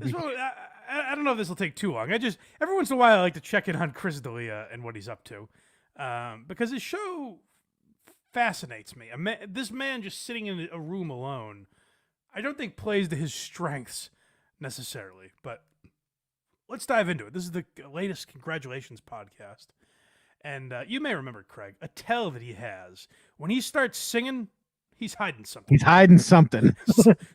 I don't know if this will take too long. Every once in a while I like to check in on Chris D'Elia and what he's up to, because his show fascinates me. This man just sitting in a room alone, I don't think plays to his strengths necessarily. But let's dive into it. This is the latest Congratulations podcast, and you may remember, Craig, a tell that he has when he starts singing. He's hiding something. He's hiding something.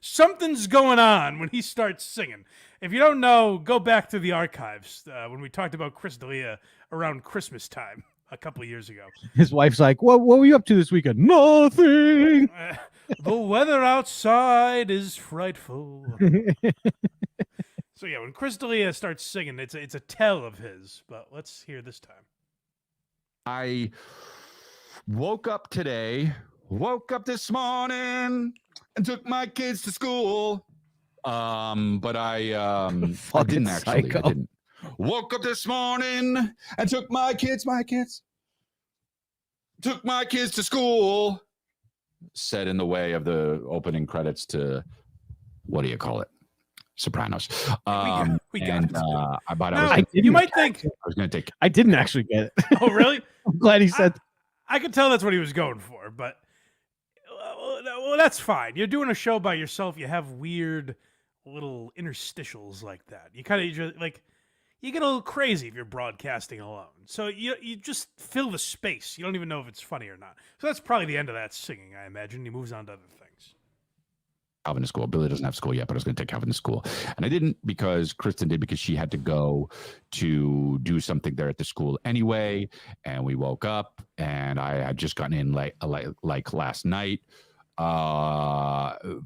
Something's going on when he starts singing. If you don't know, go back to the archives when we talked about Chris D'Elia around Christmas time a couple of years ago. His wife's like, what were you up to this weekend? Nothing. The weather outside is frightful. So yeah, when Chris D'Elia starts singing, it's a tell of his. But let's hear this time. I woke up this morning and took my kids to school. But I didn't actually. I didn't. Woke up this morning and took my kids to school. Said in the way of the opening credits to, what do you call it? Sopranos. We got it. You might think I was going to take. I didn't actually get it. Oh, really? I'm glad he said. I could tell that's what he was going for, but well, that's fine. You're doing a show by yourself. You have weird little interstitials like that. You kind of like you get a little crazy if you're broadcasting alone. So you just fill the space. You don't even know if it's funny or not. So that's probably the end of that singing, I imagine. He moves on to other things. Calvin to school. Billy doesn't have school yet, but I was going to take Calvin to school. And I didn't because Kristen did, because she had to go to do something there at the school anyway. And we woke up and I had just gotten in like last night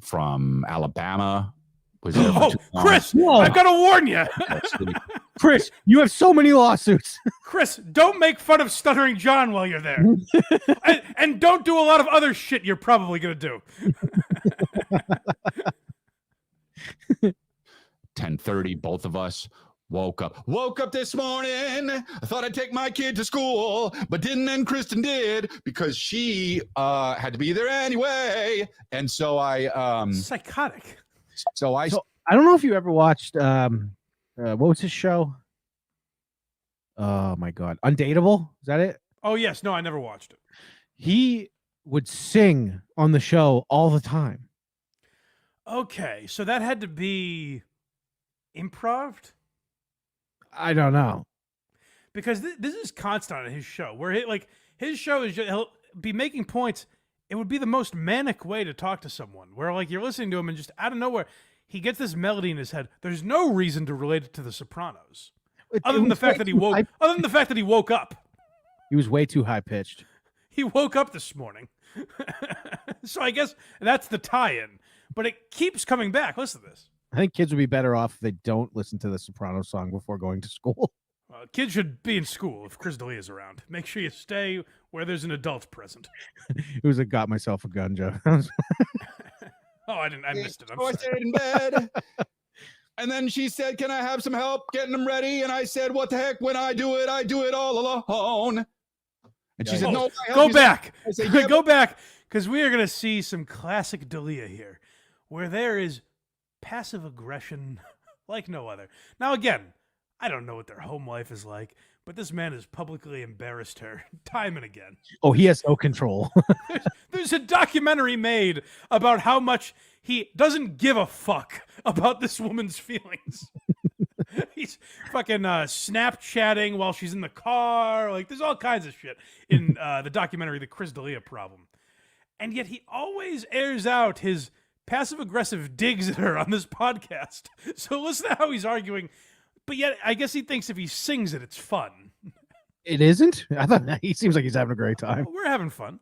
from Alabama. Was there Chris, I've got to warn you. Chris, you have so many lawsuits. Chris, don't make fun of Stuttering John while you're there. and don't do a lot of other shit you're probably going to do. 10:30, both of us woke up this morning. I thought I'd take my kid to school, but didn't, and Kristen did because she had to be there anyway. And so I psychotic. So I don't know if you ever watched what was his show? Oh my God, Undateable. Is that it? Oh yes, no, I never watched it. He would sing on the show all the time. Okay, so that had to be improv? I don't know. Because this is constant on his show, where his show is he'll be making points. It would be the most manic way to talk to someone, where like you're listening to him and just out of nowhere, he gets this melody in his head. There's no reason to relate it to The Sopranos, other than the fact that he woke up. He was way too high pitched. He woke up this morning, so I guess that's the tie-in. But it keeps coming back. Listen to this. I think kids would be better off if they don't listen to the Sopranos song before going to school. Kids should be in school if Chris D'Elia is around. Make sure you stay where there's an adult present. It was a got myself a gun joke. Oh, I missed it. I stayed in bed. And then she said, can I have some help getting them ready? And I said, what the heck? When I do it all alone. And she said, no. Go back. I said, yeah, go back, because we are going to see some classic D'Elia here, where there is passive aggression like no other. Now, again, I don't know what their home life is like, but this man has publicly embarrassed her time and again. Oh, he has no control. There's a documentary made about how much he doesn't give a fuck about this woman's feelings. He's fucking Snapchatting while she's in the car. Like, there's all kinds of shit in the documentary, The Chris D'Elia Problem. And yet he always airs out his passive-aggressive digs at her on this podcast. So listen to how he's arguing. But yet, I guess he thinks if he sings it, it's fun. It isn't? I thought he seems like he's having a great time. We're having fun.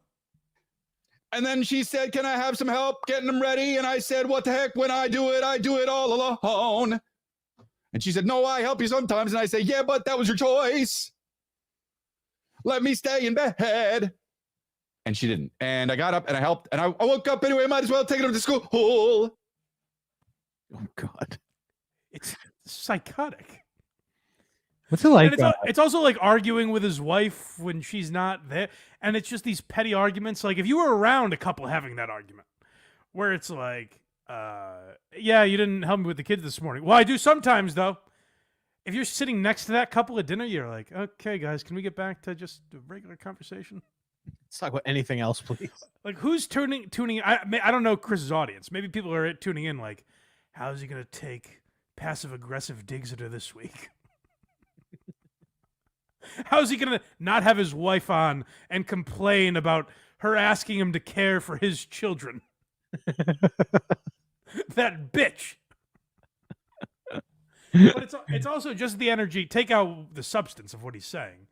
And then she said, can I have some help getting them ready? And I said, what the heck? When I do it all alone. And she said, no, I help you sometimes. And I say, yeah, but that was your choice. Let me stay in bed. And she didn't. And I got up and I helped. And I woke up anyway. Might as well take them to school. Oh, God. It's psychotic. What's it like? It's also like arguing with his wife when she's not there. And it's just these petty arguments. Like if you were around a couple having that argument where it's like, Yeah, you didn't help me with the kids this morning. Well, I do sometimes, though. If you're sitting next to that couple at dinner, you're like, okay, guys, can we get back to just a regular conversation? Let's talk about anything else, please. Like, who's tuning in? I don't know Chris's audience. Maybe people are tuning in like, how's he going to take passive-aggressive digs at her this week? How's he going to not have his wife on and complain about her asking him to care for his children? That bitch. But it's also just the energy. Take out the substance of what he's saying.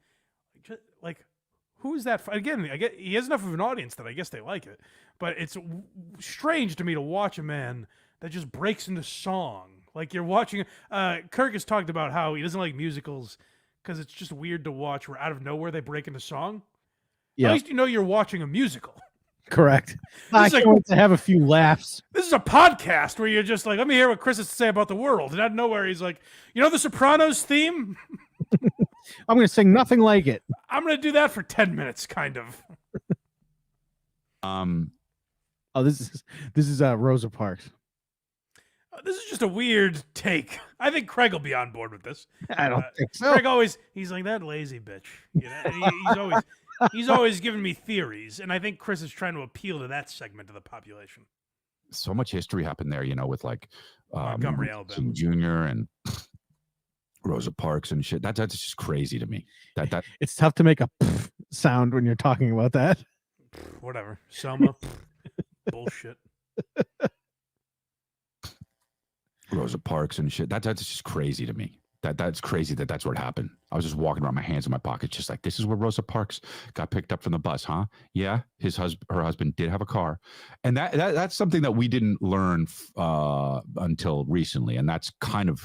Like who is that? Again, I get he has enough of an audience that I guess they like it. But it's strange to me to watch a man that just breaks into song. Like you're watching. Kirk has talked about how he doesn't like musicals because it's just weird to watch where out of nowhere they break into song. Yeah. At least you know you're watching a musical. Correct. I can't wait to have a few laughs. This is a podcast where you're just like, let me hear what Chris has to say about the world. And out of nowhere, he's like, you know the Sopranos theme? I'm going to sing nothing like it. I'm going to do that for 10 minutes, kind of. Oh, this is Rosa Parks. This is just a weird take. I think Craig will be on board with this. I don't think so. Craig he's like, that lazy bitch. You know? He's always giving me theories, and I think Chris is trying to appeal to that segment of the population. So much history happened there, you know, with like Montgomery, Alabama Jr. and Rosa Parks and shit. That's just crazy to me. That it's tough to make a sound when you're talking about that. Whatever. Selma. Bullshit. Rosa Parks and shit. That's just crazy to me. That's crazy that's what happened. I was just walking around, my hands in my pockets, just like, this is where Rosa Parks got picked up from the bus, huh? Yeah, her husband did have a car, and that's something that we didn't learn until recently, and that's kind of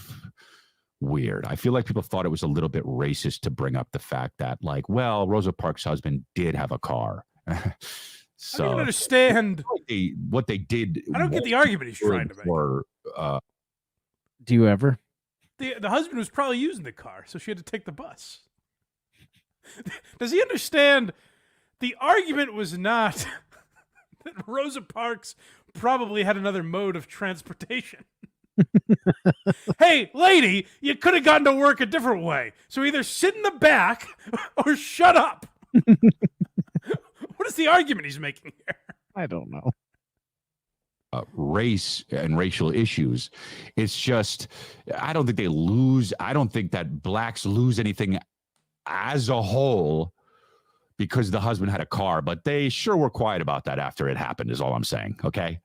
weird. I feel like people thought it was a little bit racist to bring up the fact that, like, well, Rosa Parks' husband did have a car. So I don't understand what they did. I don't get the argument he's trying to make. Do you ever? The husband was probably using the car, so she had to take the bus. Does he understand? The argument was not that Rosa Parks probably had another mode of transportation. Hey, lady, you could have gotten to work a different way. So either sit in the back or shut up. What is the argument he's making here? I don't know. Race and racial issues. It's just, I don't think they lose. I don't think that blacks lose anything as a whole because the husband had a car, but they sure were quiet about that after it happened, is all I'm saying. Okay.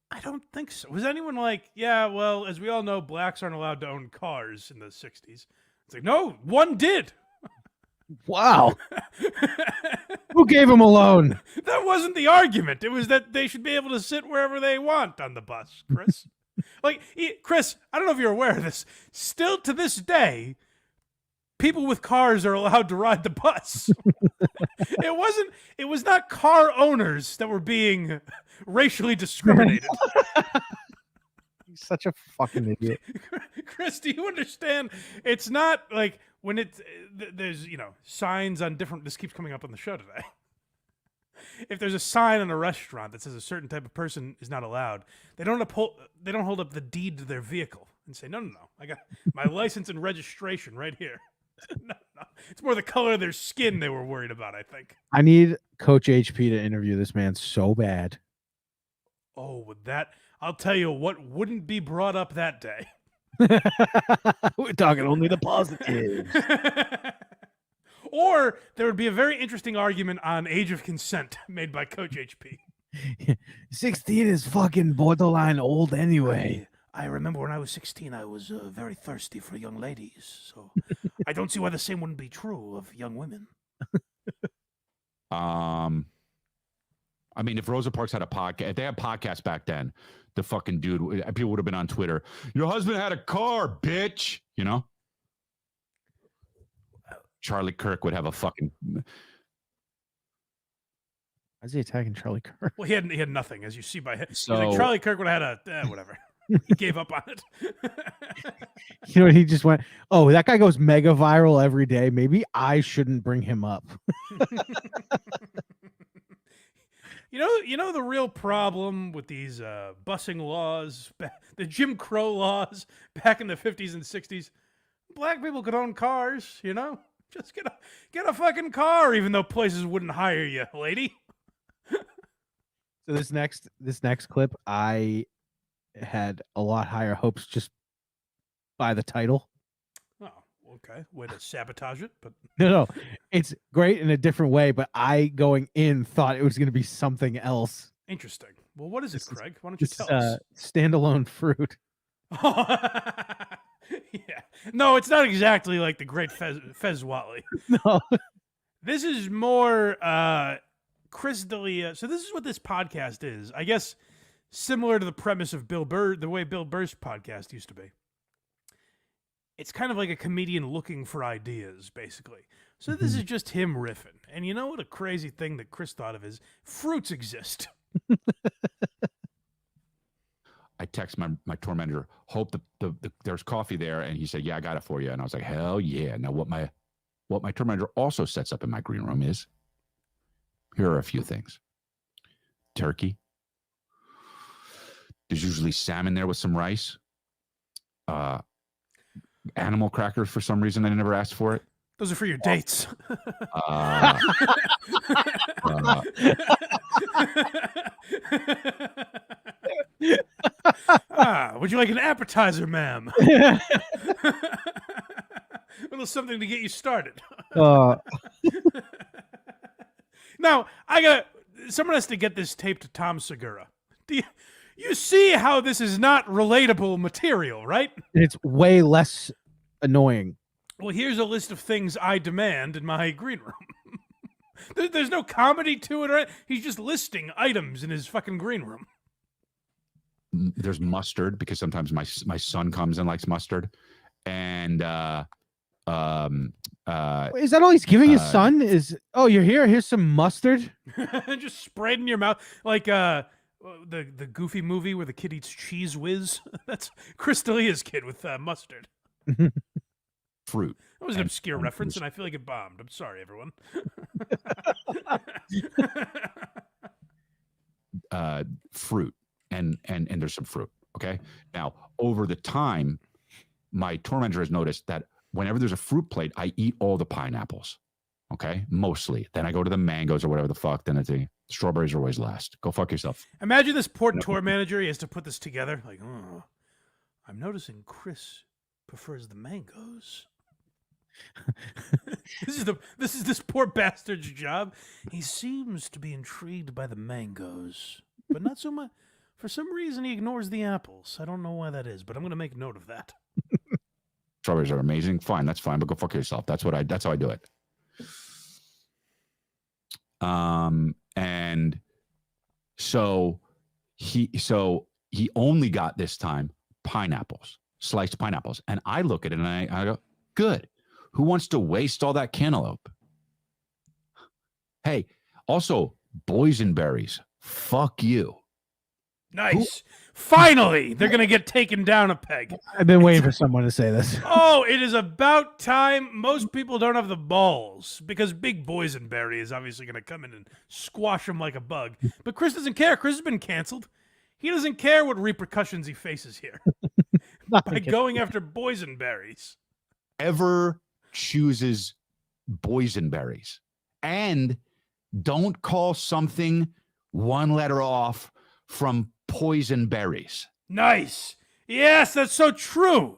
I don't think so. Was anyone like, yeah, well, as we all know, blacks aren't allowed to own cars in the 60s. It's like, no, one did. Wow. Who gave him a loan? That wasn't the argument. It was that they should be able to sit wherever they want on the bus, Chris. Like, Chris, I don't know if you're aware of this. Still to this day, people with cars are allowed to ride the bus. It was not car owners that were being racially discriminated. He's such a fucking idiot. Chris, do you understand? It's not like when there's, signs on different, this keeps coming up on the show today. If there's a sign on a restaurant that says a certain type of person is not allowed, they don't hold up the deed to their vehicle and say, no, I got my license and registration right here. No. It's more the color of their skin they were worried about, I think. I need Coach HP to interview this man so bad. Oh, with that, I'll tell you what wouldn't be brought up that day. We're talking only the positives. Or there would be a very interesting argument on age of consent made by Coach HP. 16 is fucking borderline old anyway. I remember when I was 16, I was very thirsty for young ladies. So I don't see why the same wouldn't be true of young women. I mean, if Rosa Parks had a podcast, if they had podcasts back then, the fucking dude, people would have been on Twitter. Your husband had a car, bitch. You know? Charlie Kirk would have a fucking. Why is he attacking Charlie Kirk? Well, he had nothing, as you see by him. So, like, Charlie Kirk would have had whatever. He gave up on it. You know, he just went, oh, that guy goes mega viral every day. Maybe I shouldn't bring him up. You know the real problem with these busing laws, the Jim Crow laws back in the 50s and 60s. Black people could own cars, you know? Just get a fucking car, even though places wouldn't hire you, lady. So this next clip, I had a lot higher hopes just by the title. Oh, okay. Way to sabotage it, but No, it's great in a different way. But I going in thought it was going to be something else. interesting. Well, what is it, This is- Craig? Why don't you This tell us? standalone fruit. Yeah. No, it's not exactly like the Great Fez Whatley. No, This is more Chris D'Elia. So this is what this podcast is. I guess similar to the premise of Bill Burr, the way Bill Burr's podcast used to be. It's kind of like a comedian looking for ideas, basically. So this is just him riffing. And you know what a crazy thing that Chris thought of is fruits exist. I text my tormentor, hope there's coffee there, and he said, "Yeah, I got it for you." And I was like, "Hell yeah!" Now what my tormentor also sets up in my green room is, here are a few things: turkey. There's usually salmon there with some rice. Animal crackers for some reason I never asked for it. Those are for your dates. Would you like an appetizer, ma'am? A little something to get you started. Now, someone has to get this tape to Tom Segura. You see how this is not relatable material, right? it's way less annoying. Well, here's a list of things I demand in my green room. There's no comedy to it, right? He's just listing items in his fucking green room. There's mustard, because sometimes my son comes and likes mustard, and Is that all he's giving his son? Is you're here? Here's some mustard. Just spray it in your mouth like the Goofy movie where the kid eats Cheese Whiz. That's Chris D'Elia's kid with mustard. fruit. That was an obscure reference, and I feel like it bombed. I'm sorry, everyone. Fruit, and there's some fruit. Okay. Now, over the time, my tormentor has noticed that whenever there's a fruit plate, I eat all the pineapples. Okay, mostly. Then I go to the mangoes or whatever the fuck. Then the strawberries are always last. Go fuck yourself. Imagine this poor tour manager. He has to put this together. Like, oh, I'm noticing Chris prefers the mangoes. This is this poor bastard's job. He seems to be intrigued by the mangoes, but not so much. For some reason, he ignores the apples. I don't know why that is, but I'm going to make note of that. Strawberries are amazing. Fine, that's fine, but go fuck yourself. That's how I do it. And so he only got this time pineapples, sliced pineapples, and I look at it and I go, good. Who wants to waste all that cantaloupe? Hey, also boysenberries. Fuck you. Nice. Finally, they're going to get taken down a peg. I've been waiting for someone to say this. Oh, it is about time. Most people don't have the balls because Big Boysenberry is obviously going to come in and squash him like a bug. But Chris doesn't care. Chris has been canceled. He doesn't care what repercussions he faces here by going after boysenberries. Ever chooses boysenberries, and don't call something one letter off from poison berries. Nice. Yes, that's so true.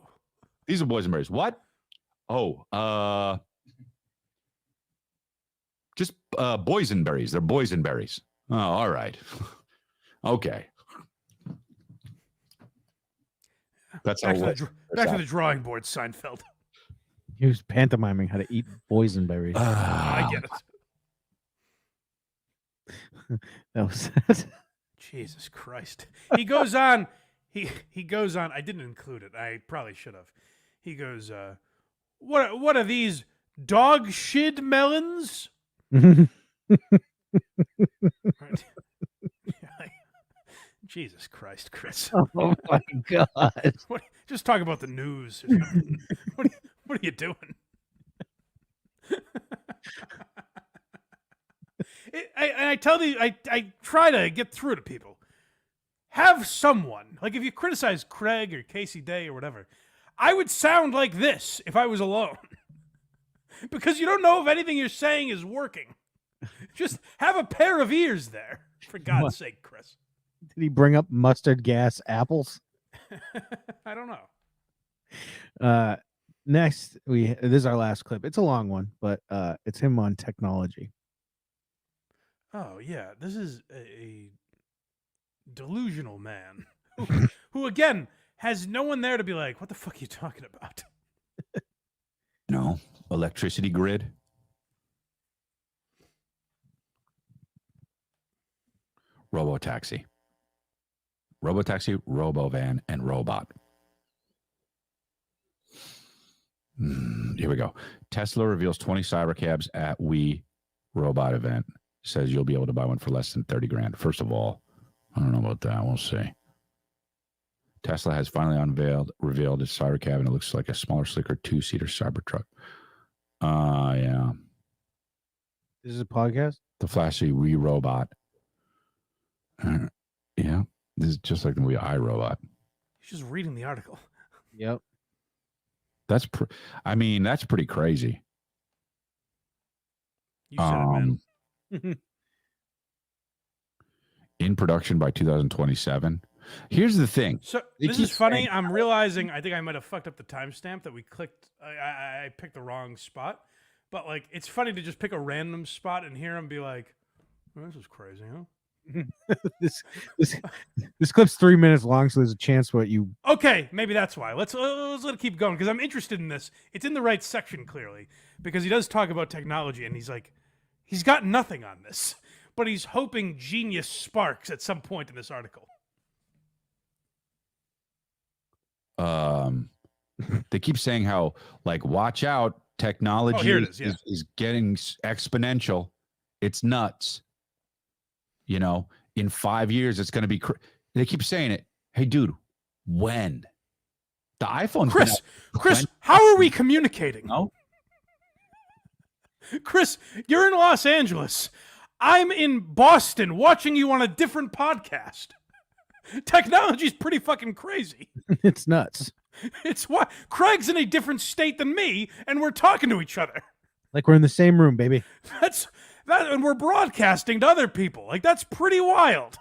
These are boysenberries. What? Oh, just boysenberries. They're boysenberries. Oh, all right. Okay. That's Back, how to, back to the drawing board, Seinfeld. He was pantomiming how to eat boysenberries. I get it. That was sad. Jesus Christ. He goes on. He goes on. I didn't include it. I probably should have. He goes, what are these dog shit melons? Jesus Christ, Chris. Oh my God. Just talk about the news. What are you doing? I try to get through to people. Have someone, like if you criticize Craig or Casey Day or whatever, I would sound like this if I was alone. Because you don't know if anything you're saying is working. Just have a pair of ears there, for God's sake, Chris. Did he bring up mustard gas apples? I don't know. Next, this is our last clip. It's a long one, but it's him on technology. Oh, yeah. This is a delusional man who, again, has no one there to be like, what the fuck are you talking about? No. Electricity grid. Robotaxi. Robotaxi, Robovan, and robot. Here we go. Tesla reveals 20 cybercabs at We Robot event. Says you'll be able to buy one for less than 30 grand. First of all, I don't know about that. We'll see. Tesla has finally revealed its cybercab, and it looks like a smaller, slicker, two-seater Cybertruck. Yeah. This is a podcast? The flashy We Robot. Yeah. This is just like the We iRobot. He's just reading the article. Yep. That's that's pretty crazy. You said it, man. In production by 2027. Here's the thing. So this is funny. I'm realizing I think I might have fucked up the timestamp that we clicked. I picked the wrong spot. But like, it's funny to just pick a random spot and hear him be like, oh, "This is crazy, huh?" this clip's 3 minutes long, so there's a chance what you. Okay, maybe that's why. Let's let it keep going because I'm interested in this. It's in the right section clearly because he does talk about technology and he's like, he's got nothing on this, but he's hoping genius sparks at some point in this article. They keep saying how like watch out, technology here it is, yeah. is getting exponential. It's nuts. You know, in 5 years it's going to be. They keep saying it. Hey, dude, when the iPhone's Chris, how are we communicating? No, Chris, you're in Los Angeles. I'm in Boston watching you on a different podcast. Technology's pretty fucking crazy. It's nuts. It's what Craig's in a different state than me, and we're talking to each other. Like we're in the same room, baby. And we're broadcasting to other people. Like that's pretty wild.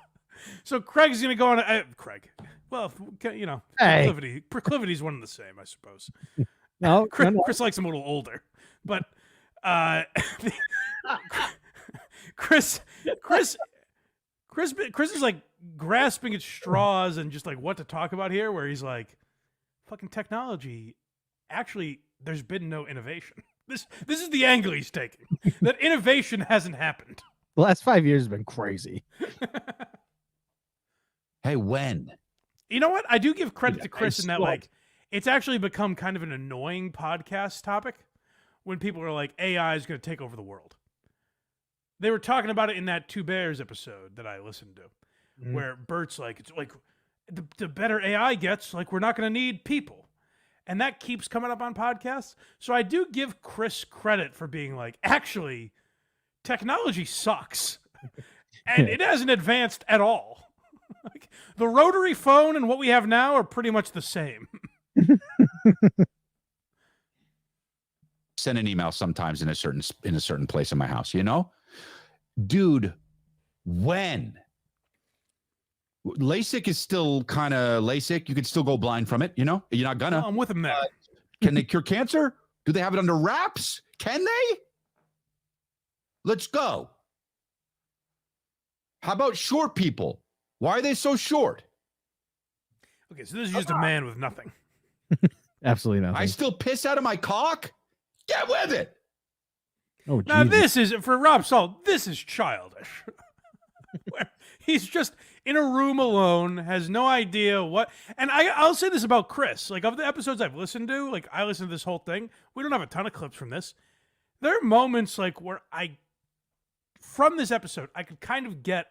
So Craig's gonna go on. Craig, well, you know, hey. proclivity's one and the same, I suppose. No, Chris likes him a little older, but Chris is like grasping at straws and just like what to talk about here, where he's like, fucking technology. Actually, there's been no innovation. This is the angle he's taking. That innovation hasn't happened. The last 5 years has been crazy. Hey, when? You know what? I do give credit to Chris in that like it's actually become kind of an annoying podcast topic when people are like, AI is going to take over the world. They were talking about it in that Two Bears episode that I listened to, where Bert's like, it's like the better AI gets, like we're not going to need people. And that keeps coming up on podcasts. So I do give Chris credit for being like, actually, technology sucks. And it hasn't advanced at all. Like, the rotary phone and what we have now are pretty much the same. Send an email sometimes in a certain place in my house, you know? Dude, when? LASIK is still kind of LASIK. You can still go blind from it, you know? You're not gonna. No, I'm with him there. Can they cure cancer? Do they have it under wraps? Can they? Let's go. How about short people? Why are they so short? Okay, so this is just a man with nothing. Absolutely nothing. I still piss out of my cock? Get with it. Oh, now Jesus. this is, for Rob Salt, this is childish. Where he's just in a room alone, has no idea what. And I'll say this about Chris. Like, of the episodes I've listened to, like, I listened to this whole thing. We don't have a ton of clips from this. There are moments, like, where from this episode, I could kind of get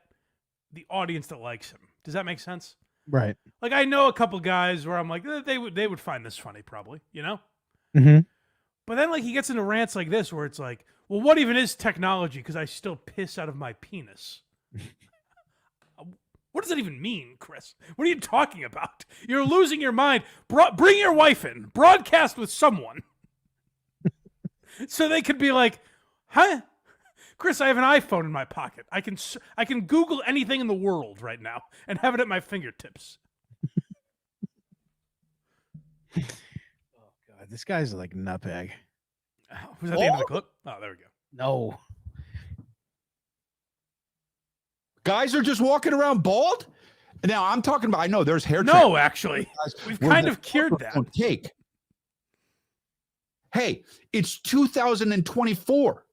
the audience that likes him. Does that make sense? Right. Like, I know a couple guys where I'm like, they would find this funny, probably, you know? Mm-hmm. But then like he gets into rants like this where it's like, well, what even is technology? Because I still piss out of my penis. What does that even mean, Chris? What are you talking about? You're losing your mind. Bring your wife in. Broadcast with someone. So they could be like, huh? Chris, I have an iPhone in my pocket. I can Google anything in the world right now and have it at my fingertips. Oh God, this guy's like a nutbag. Was that the end of the clip? Oh, there we go. No. Guys are just walking around bald. Now I'm talking about. I know there's hair. No, actually, we've We're kind the of cured that. Take. Hey, it's 2024.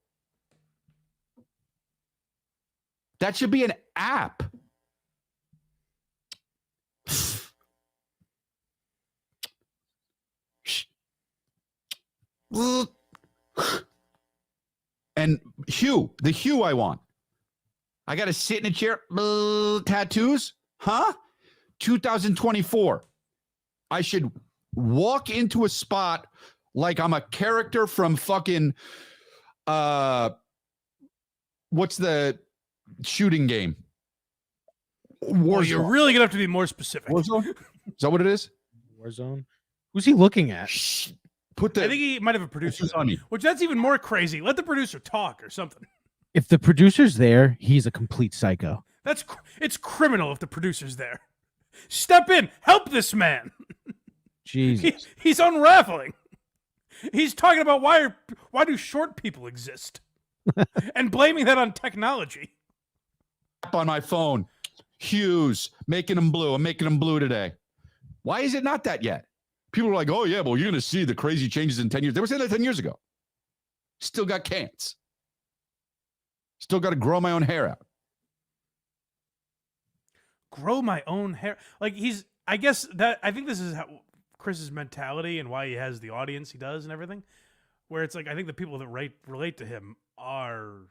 That should be an app. And the hue I want. I got to sit in a chair. Tattoos? Huh? 2024. I should walk into a spot like I'm a character from fucking what's the shooting game? Well, you're really gonna have to be more specific. Warzone? Is that what it is? Warzone. Who's he looking at? Shh. I think he might have a producer, on me. which that's even more crazy. Let the producer talk or something. If the producer's there, he's a complete psycho. It's criminal if the producer's there. Step in, help this man. Jesus. He's unraveling. He's talking about why do short people exist, and blaming that on technology. On my phone, hues, making them blue. I'm making them blue today. Why is it not that yet? People are like, oh yeah, well, you're going to see the crazy changes in 10 years. They were saying that 10 years ago. Still got cans. Still got to grow my own hair out. Grow my own hair. Like I think this is how Chris's mentality and why he has the audience he does and everything. Where it's like, I think the people that relate to him are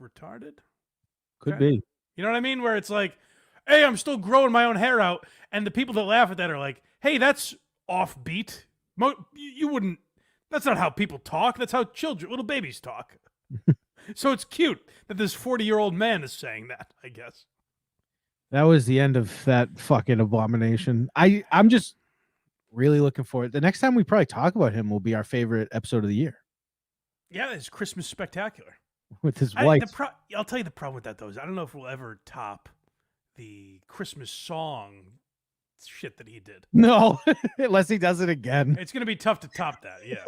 retarded. Could be. You know what I mean? Where it's like, hey, I'm still growing my own hair out. And the people that laugh at that are like, hey, that's offbeat. You wouldn't, that's not how people talk. That's how little babies talk. So it's cute that this 40-year-old man is saying that, I guess. That was the end of that fucking abomination. I'm just really looking forward. The next time we probably talk about him will be our favorite episode of the year. Yeah, it's Christmas Spectacular. With his wife. I'll tell you the problem with that, though, is I don't know if we'll ever top the Christmas song shit that he did. No, unless he does it again. It's going to be tough to top that, yeah.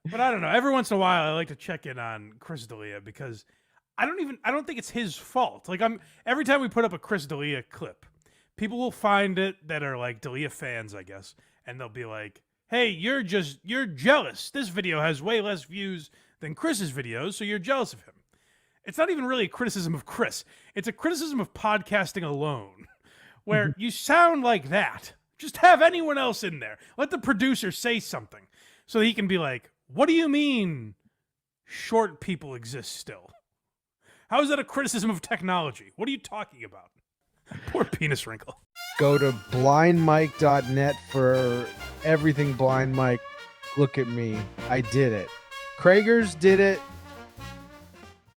But I don't know. Every once in a while, I like to check in on Chris D'Elia because I don't think it's his fault. Like every time we put up a Chris D'Elia clip, people will find it that are like D'Elia fans, I guess, and they'll be like, hey, you're jealous. This video has way less views than Chris's videos, so you're jealous of him. It's not even really a criticism of Chris. It's a criticism of podcasting alone, where you sound like that. Just have anyone else in there. Let the producer say something so he can be like, what do you mean short people exist still? How is that a criticism of technology? What are you talking about? Poor penis wrinkle. Go to blindmike.net for everything Blind Mike. Look at me. I did it. Kragers did it.